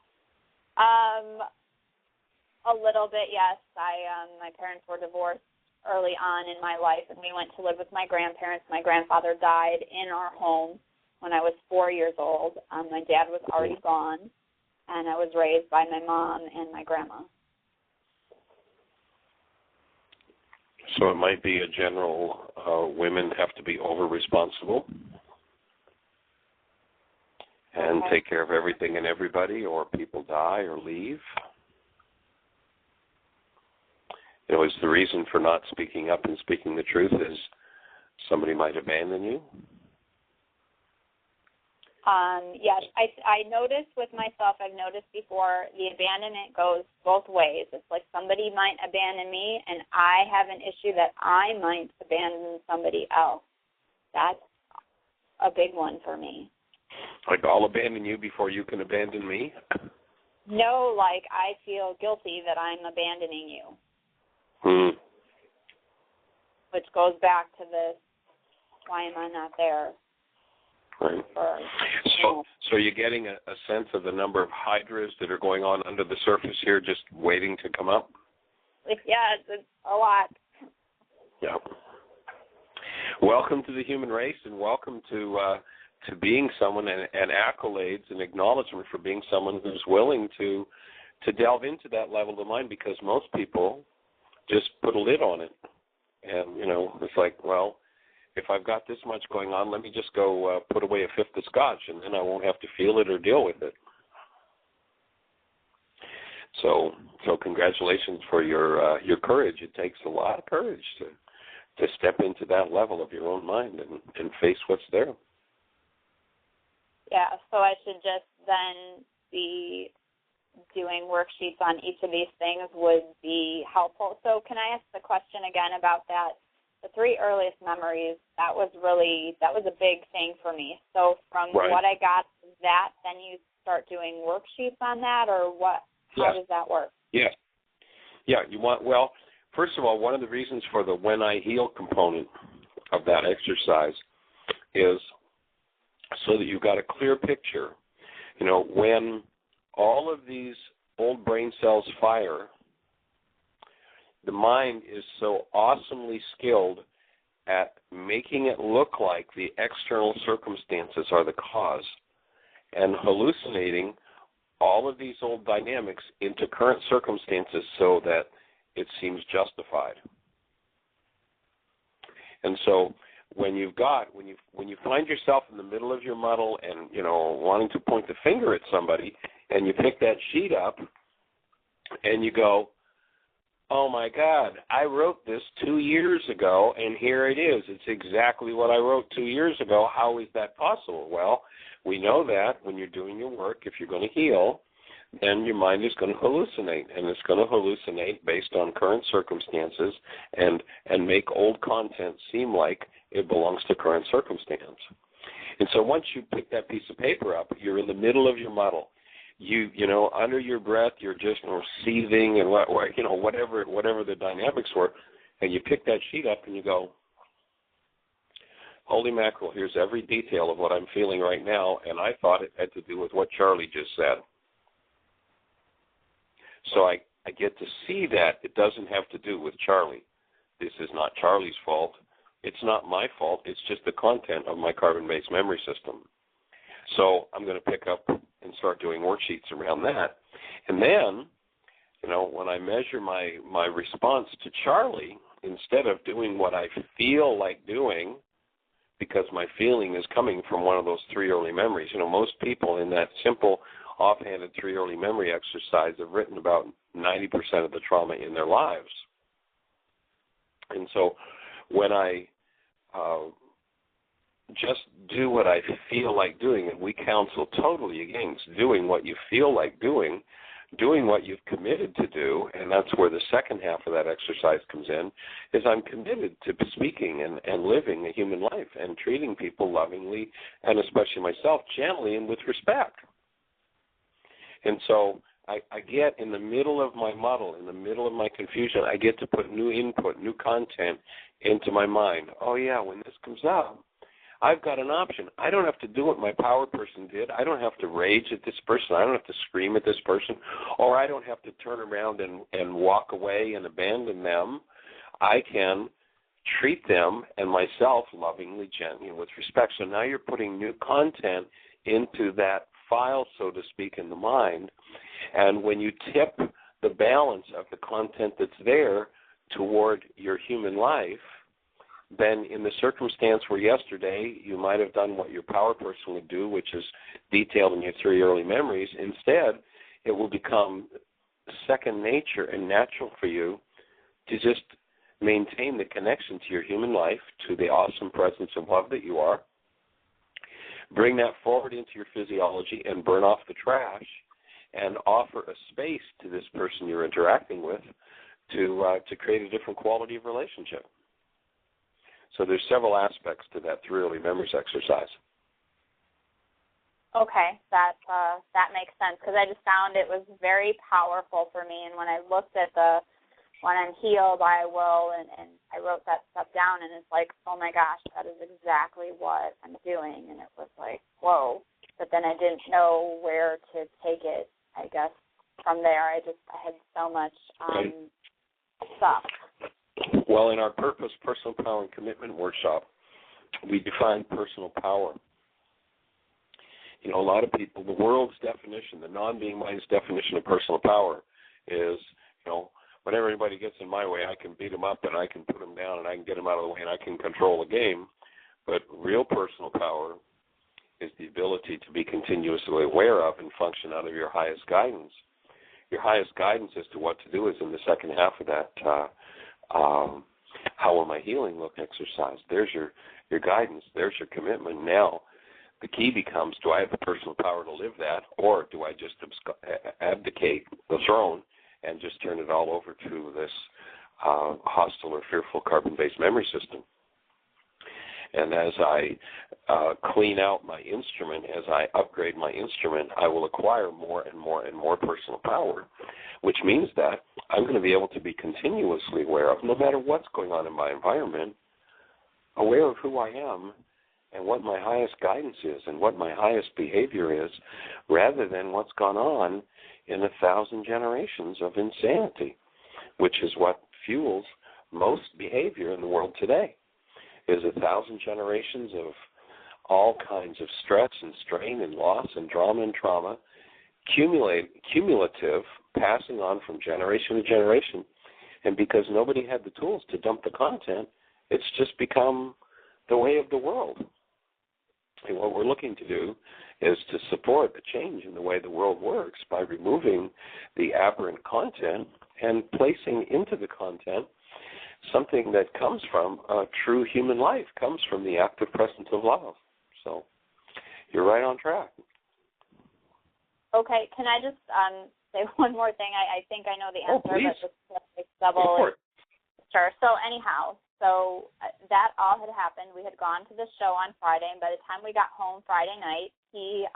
A little bit, yes. My parents were divorced early on in my life, and we went to live with my grandparents. My grandfather died in our home when I was 4 years old. My dad was already gone, and I was raised by my mom and my grandma. So it might be a general, women have to be over-responsible and take care of everything and everybody, or people die or leave. You know, is the reason for not speaking up and speaking the truth is somebody might abandon you? Yes, I noticed with myself, I've noticed before, the abandonment goes both ways. It's like somebody might abandon me, and I have an issue that I might abandon somebody else. That's a big one for me. Like I'll abandon you before you can abandon me? No, like I feel guilty that I'm abandoning you. Which goes back to this, why am I not there? Right. So you're getting a sense of the number of hydras that are going on under the surface here, just waiting to come up? Yeah, it's a lot. Yeah. Welcome to the human race, and welcome to being someone, and accolades and acknowledgement for being someone who's willing to delve into that level of mind, because most people just put a lid on it. And, you know, it's like, well, if I've got this much going on, let me just go put away a fifth of scotch, and then I won't have to feel it or deal with it. So congratulations for your courage. It takes a lot of courage to step into that level of your own mind and face what's there. Yeah, so I should just then be doing worksheets on each of these things would be helpful. So can I ask the question again about that? The 3 earliest memories, that was a big thing for me. So from what I got from that, then you start doing worksheets on that, or what? How does that work? Yeah. Well, first of all, one of the reasons for the when I heal component of that exercise is so that you've got a clear picture. You know, when all of these old brain cells fire, the mind is so awesomely skilled at making it look like the external circumstances are the cause and hallucinating all of these old dynamics into current circumstances so that it seems justified. And so when you find yourself in the middle of your muddle and, you know, wanting to point the finger at somebody, and you pick that sheet up and you go, oh my God, I wrote this 2 years ago, and here it is. It's exactly what I wrote 2 years ago. How is that possible? Well, we know that when you're doing your work, if you're going to heal, then your mind is going to hallucinate, and it's going to hallucinate based on current circumstances and make old content seem like it belongs to current circumstance. And so once you pick that piece of paper up, you're in the middle of your muddle. You know, under your breath, you're just seething and whatever the dynamics were, and you pick that sheet up and you go, holy mackerel, here's every detail of what I'm feeling right now, and I thought it had to do with what Charlie just said. So I get to see that it doesn't have to do with Charlie. This is not Charlie's fault. It's not my fault. It's just the content of my carbon-based memory system. So I'm going to pick up and start doing worksheets around that. And then, you know, when I measure my response to Charlie, instead of doing what I feel like doing, because my feeling is coming from one of those 3 early memories. You know, most people in that simple, offhanded 3 early memory exercise have written about 90% of the trauma in their lives. And so when I just do what I feel like doing, and we counsel totally against doing what you feel like doing what you've committed to do, and that's where the second half of that exercise comes in, is I'm committed to speaking and living a human life and treating people lovingly, and especially myself, gently and with respect. And so I get in the middle of my muddle, in the middle of my confusion, I get to put new input, new content into my mind. Oh, yeah, when this comes up, I've got an option. I don't have to do what my power person did. I don't have to rage at this person. I don't have to scream at this person. Or I don't have to turn around and walk away and abandon them. I can treat them and myself lovingly, gently, and with respect. So now you're putting new content into that file, so to speak, in the mind. And when you tip the balance of the content that's there toward your human life, then in the circumstance where yesterday you might have done what your power person would do, which is detailed in your 3 early memories, instead it will become second nature and natural for you to just maintain the connection to your human life, to the awesome presence of love that you are, bring that forward into your physiology and burn off the trash, and offer a space to this person you're interacting with to create a different quality of relationship. So there's several aspects to that 3 early memories exercise. Okay, that makes sense, because I just found it was very powerful for me. And when I looked at when I'm healed, I will, and I wrote that stuff down, and it's like, oh my gosh, that is exactly what I'm doing. And it was like, whoa. But then I didn't know where to take it, I guess, from there. I had so much stuff. Well, in our Purpose, Personal Power, and Commitment workshop, we define personal power. You know, a lot of people, the world's definition, the non-being mind's definition of personal power is, you know, whenever anybody gets in my way, I can beat them up and I can put them down and I can get them out of the way and I can control the game. But real personal power is the ability to be continuously aware of and function out of your highest guidance. Your highest guidance as to what to do is in the second half of that how am I healing look exercise. There's your guidance. There's your commitment. Now, the key becomes, do I have the personal power to live that, or do I just abdicate the throne and just turn it all over to this hostile or fearful carbon-based memory system? And as I clean out my instrument, as I upgrade my instrument, I will acquire more and more and more personal power, which means that I'm going to be able to be continuously aware of, no matter what's going on in my environment, aware of who I am and what my highest guidance is and what my highest behavior is, rather than what's gone on in 1,000 generations of insanity, which is what fuels most behavior in the world today, is 1,000 generations of all kinds of stress and strain and loss and drama and trauma, cumulative, passing on from generation to generation. And because nobody had the tools to dump the content, it's just become the way of the world. And what we're looking to do is to support a change in the way the world works by removing the aberrant content and placing into the content something that comes from a true human life, comes from the active presence of love. So you're right on track. Okay, can I just say one more thing? I think I know the answer, please. but just double. Sure. So anyhow, that all had happened. We had gone to the show on Friday, and by the time we got home Friday night, he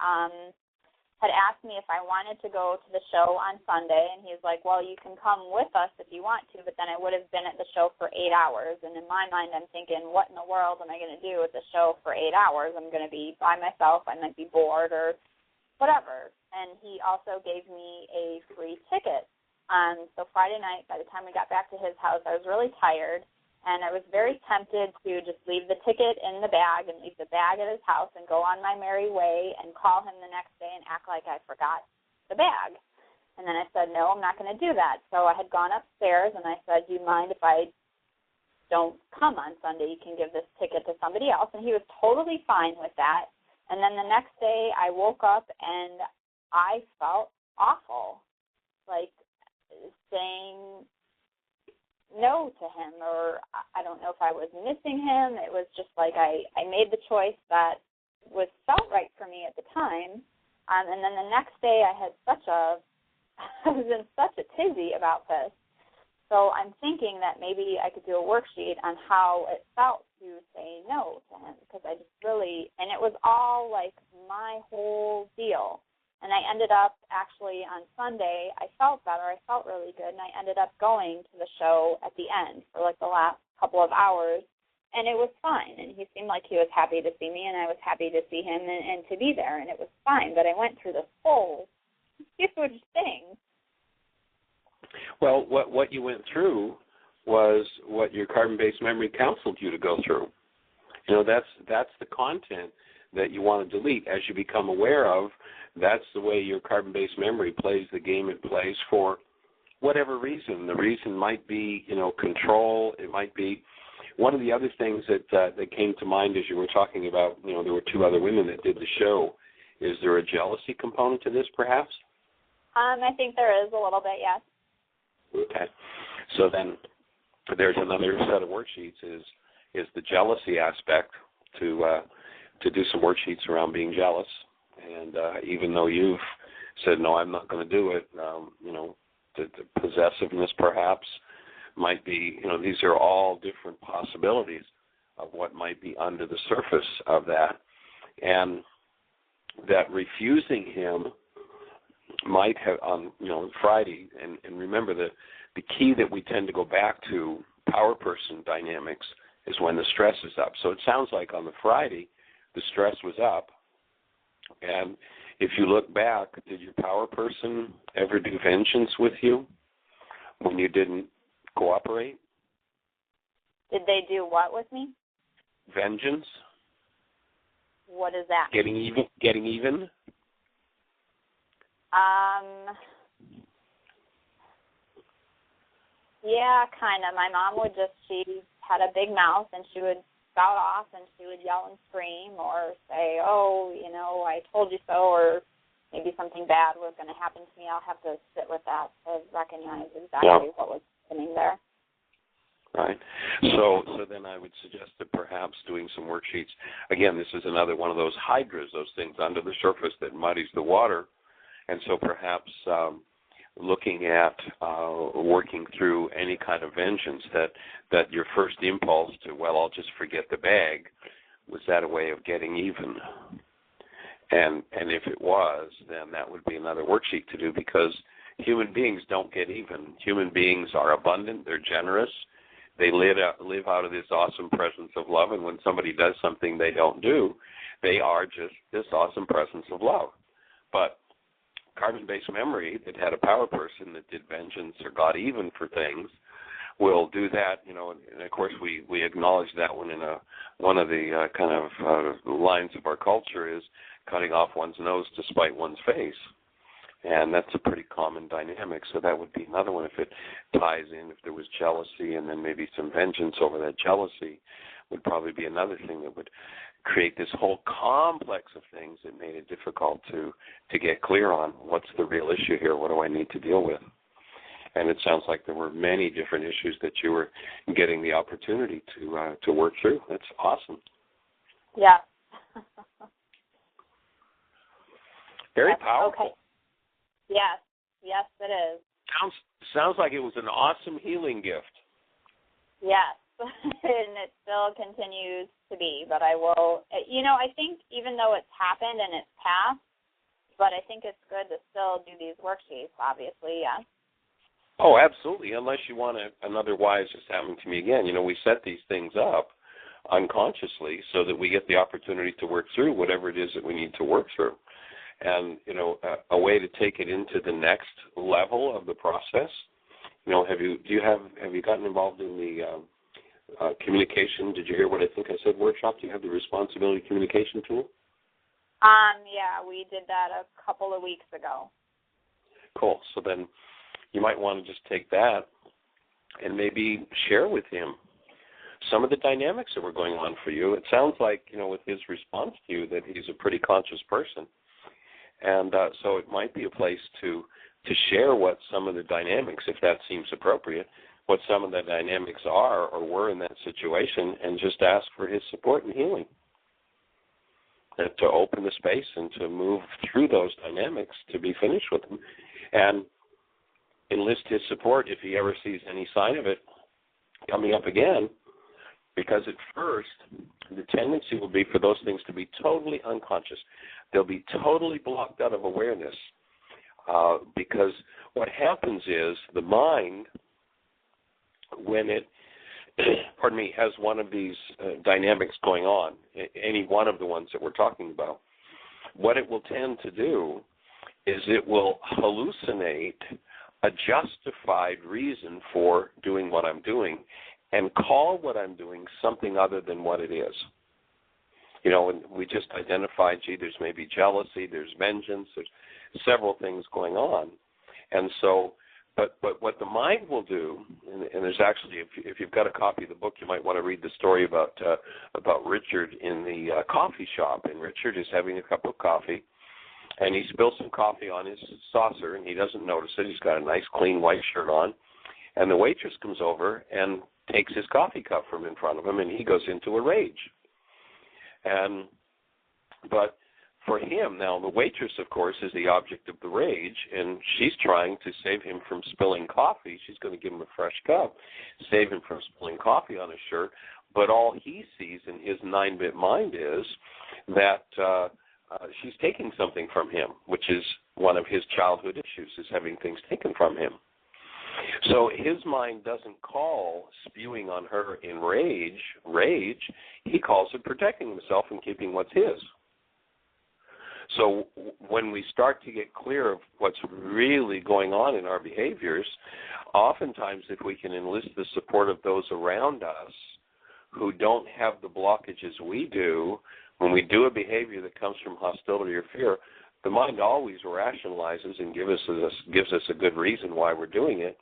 had asked me if I wanted to go to the show on Sunday, and he's like, well, you can come with us if you want to, but then I would have been at the show for 8 hours. And in my mind, I'm thinking, what in the world am I going to do at the show for 8 hours? I'm going to be by myself. I might be bored or whatever. And he also gave me a free ticket. So Friday night, by the time we got back to his house, I was really tired, and I was very tempted to just leave the ticket in the bag and leave the bag at his house and go on my merry way and call him the next day and act like I forgot the bag. And then I said, no, I'm not going to do that. So I had gone upstairs, and I said, do you mind if I don't come on Sunday? You can give this ticket to somebody else. And he was totally fine with that. And then the next day I woke up, and I felt awful, like saying no to him, or I don't know if I was missing him. It was just like I made the choice that felt right for me at the time. And then the next day I was in such a tizzy about this. So I'm thinking that maybe I could do a worksheet on how it felt to say no to him, because I just really, and it was all like my whole deal. And I ended up, actually, on Sunday, I felt better. I felt really good, and I ended up going to the show at the end for, like, the last couple of hours, and it was fine. And he seemed like he was happy to see me, and I was happy to see him and to be there, and it was fine. But I went through this whole huge thing. Well, what you went through was what your carbon-based memory counseled you to go through. That's the content that you want to delete. As you become aware of, that's the way your carbon-based memory plays the game it plays for whatever reason. The reason might be, control. It might be one of the other things that came to mind as you were talking about, there were two other women that did the show. Is there a jealousy component to this, perhaps? I think there is a little bit, yes. Okay. So then there's another set of worksheets is the jealousy aspect to do some worksheets around being jealous. And even though you've said, no, I'm not going to do it, the possessiveness perhaps might be, these are all different possibilities of what might be under the surface of that. And that refusing him might have, on Friday, and remember the key that we tend to go back to, power person dynamics, is when the stress is up. So it sounds like on the Friday, the stress was up. And if you look back, did your power person ever do vengeance with you when you didn't cooperate? Did they do what with me? Vengeance. What is that? Getting even? Yeah, kind of. My mom would she had a big mouth, and she would spout off, and she would yell and scream or say, oh, I told you so, or maybe something bad was going to happen to me. I'll have to sit with that to recognize exactly what was happening there. Right. So then I would suggest that perhaps doing some worksheets. Again, this is another one of those hydras, those things under the surface that muddies the water. And so perhaps looking at working through any kind of vengeance, that your first impulse to, I'll just forget the bag, was that a way of getting even? And if it was, then that would be another worksheet to do, because human beings don't get even. Human beings are abundant. They're generous. They live out of this awesome presence of love, and when somebody does something they don't do, they are just this awesome presence of love. But carbon-based memory that had a power person that did vengeance or got even for things will do that, and of course we acknowledge that one in one of the kind of lines of our culture is cutting off one's nose to spite one's face. And that's a pretty common dynamic, so that would be another one if it ties in. If there was jealousy and then maybe some vengeance over that jealousy would probably be another thing that would create this whole complex of things that made it difficult to get clear on what's the real issue here, what do I need to deal with. And it sounds like there were many different issues that you were getting the opportunity to work through. That's awesome. Yeah. Very powerful. Okay. Yes, it is. Sounds like it was an awesome healing gift. Yes, and it still continues to be. But I will, I think even though it's happened and it's passed, but I think it's good to still do these worksheets, obviously, yes. Oh, absolutely, unless you want another why is just happening to me again. We set these things up unconsciously so that we get the opportunity to work through whatever it is that we need to work through. And, a way to take it into the next level of the process, have you gotten involved in the communication? Did you hear what I think I said, workshop? Do you have the responsibility communication tool? Yeah, we did that a couple of weeks ago. Cool. So then you might want to just take that and maybe share with him some of the dynamics that were going on for you. It sounds like, with his response to you, that he's a pretty conscious person. And so it might be a place to share what some of the dynamics, if that seems appropriate, what some of the dynamics are or were in that situation, and just ask for his support and healing. And to open the space and to move through those dynamics to be finished with them. And enlist his support if he ever sees any sign of it coming up again, because at first the tendency will be for those things to be totally unconscious. They'll be totally blocked out of awareness because what happens is the mind, when it has one of these dynamics going on, any one of the ones that we're talking about, what it will tend to do is it will hallucinate a justified reason for doing what I'm doing and call what I'm doing something other than what it is. You know, and we just identified, there's maybe jealousy, there's vengeance, there's several things going on. And so, but what the mind will do, and there's actually, if you've got a copy of the book, you might want to read the story about Richard in the coffee shop. And Richard is having a cup of coffee, and he spills some coffee on his saucer, and he doesn't notice it. He's got a nice, clean white shirt on. And the waitress comes over and takes his coffee cup from in front of him, and he goes into a rage. But for him, now the waitress, of course, is the object of the rage, and she's trying to save him from spilling coffee. She's going to give him a fresh cup, save him from spilling coffee on his shirt. But all he sees in his 9-bit mind is that she's taking something from him, which is one of his childhood issues, is having things taken from him. So his mind doesn't call spewing on her in rage. He calls it protecting himself and keeping what's his. So when we start to get clear of what's really going on in our behaviors, oftentimes if we can enlist the support of those around us who don't have the blockages we do, when we do a behavior that comes from hostility or fear, the mind always rationalizes and gives us a good reason why we're doing it.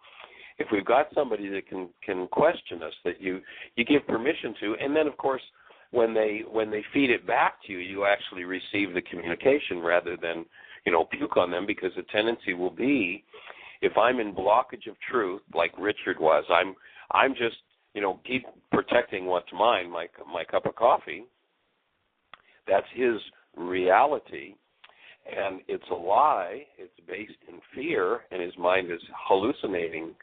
If we've got somebody that can question us, that you give permission to, and then of course when they feed it back to you, you actually receive the communication rather than puke on them, because the tendency will be, if I'm in blockage of truth like Richard was, I'm just keep protecting what's mine, my cup of coffee. That's his reality. And it's a lie, it's based in fear, and his mind is hallucinating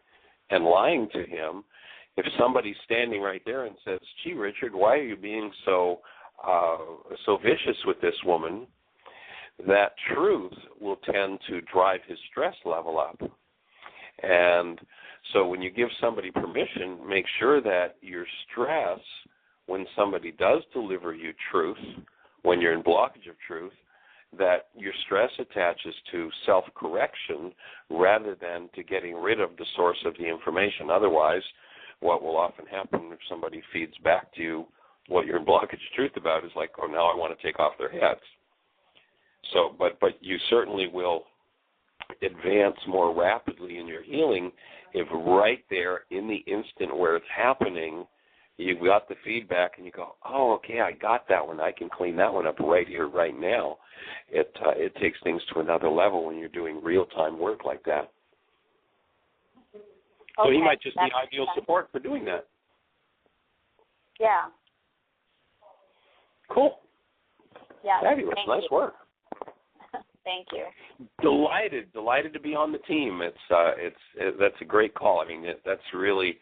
and lying to him. If somebody's standing right there and says, gee, Richard, why are you being so vicious with this woman, that truth will tend to drive his stress level up. And so when you give somebody permission, make sure that your stress, when somebody does deliver you truth, when you're in blockage of truth, that your stress attaches to self-correction rather than to getting rid of the source of the information. Otherwise, what will often happen if somebody feeds back to you what you're in blockage of truth about is like, oh, now I want to take off their heads. So, but you certainly will advance more rapidly in your healing if right there in the instant where it's happening, you got the feedback and you go, oh, okay, I got that one. I can clean that one up right here, right now. It takes things to another level when you're doing real-time work like that. Okay. So he might just be ideal support for doing that. Yeah. Cool. Yeah. Fabulous. Nice work. Thank you. Delighted to be on the team. That's a great call. I mean, that's really,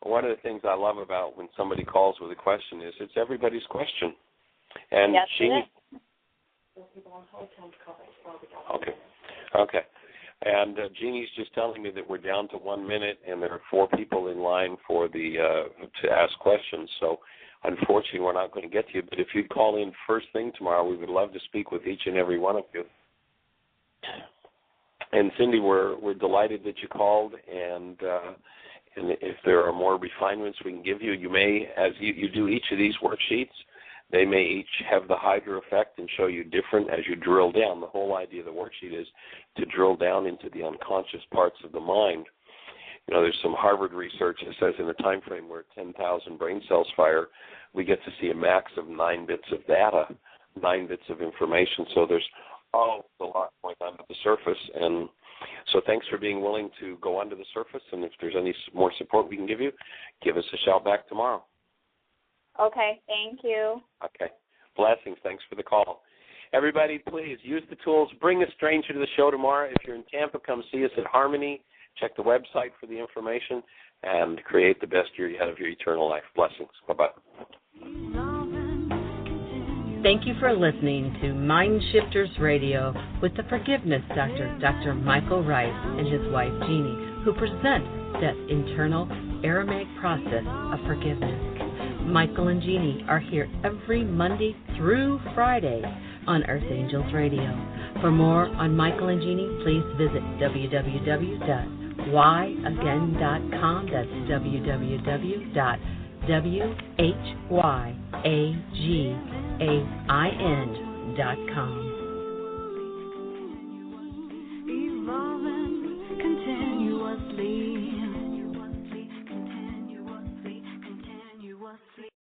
one of the things I love about when somebody calls with a question is it's everybody's question. And yes, Jeanie. Okay. And Jeannie's just telling me that we're down to 1 minute, and there are 4 people in line for to ask questions. So, unfortunately, we're not going to get to you. But if you'd call in first thing tomorrow, we would love to speak with each and every one of you. And Cindy, we're delighted that you called, and if there are more refinements we can give you, you may, as you do each of these worksheets, they may each have the Hydra effect and show you different as you drill down. The whole idea of the worksheet is to drill down into the unconscious parts of the mind. There's some Harvard research that says in a time frame where 10,000 brain cells fire, we get to see a max of 9 bits of data, 9 bits of information. So there's a lot going on at the surface. And so thanks for being willing to go under the surface. And if there's any more support we can give you, give us a shout back tomorrow. Okay, thank you. Okay. Blessings. Thanks for the call. Everybody, please use the tools. Bring a stranger to the show tomorrow. If you're in Tampa, come see us at Harmony. Check the website for the information and create the best year you had of your eternal life. Blessings. Bye-bye. Thank you for listening to Mind Shifters Radio with the Forgiveness Doctor, Dr. Michael Ryce, and his wife Jeanie, who present that internal Aramaic process of forgiveness. Michael and Jeanie are here every Monday through Friday on Earth Angels Radio. For more on Michael and Jeanie, please visit www.whyagain.com. That's www.whyagain.com.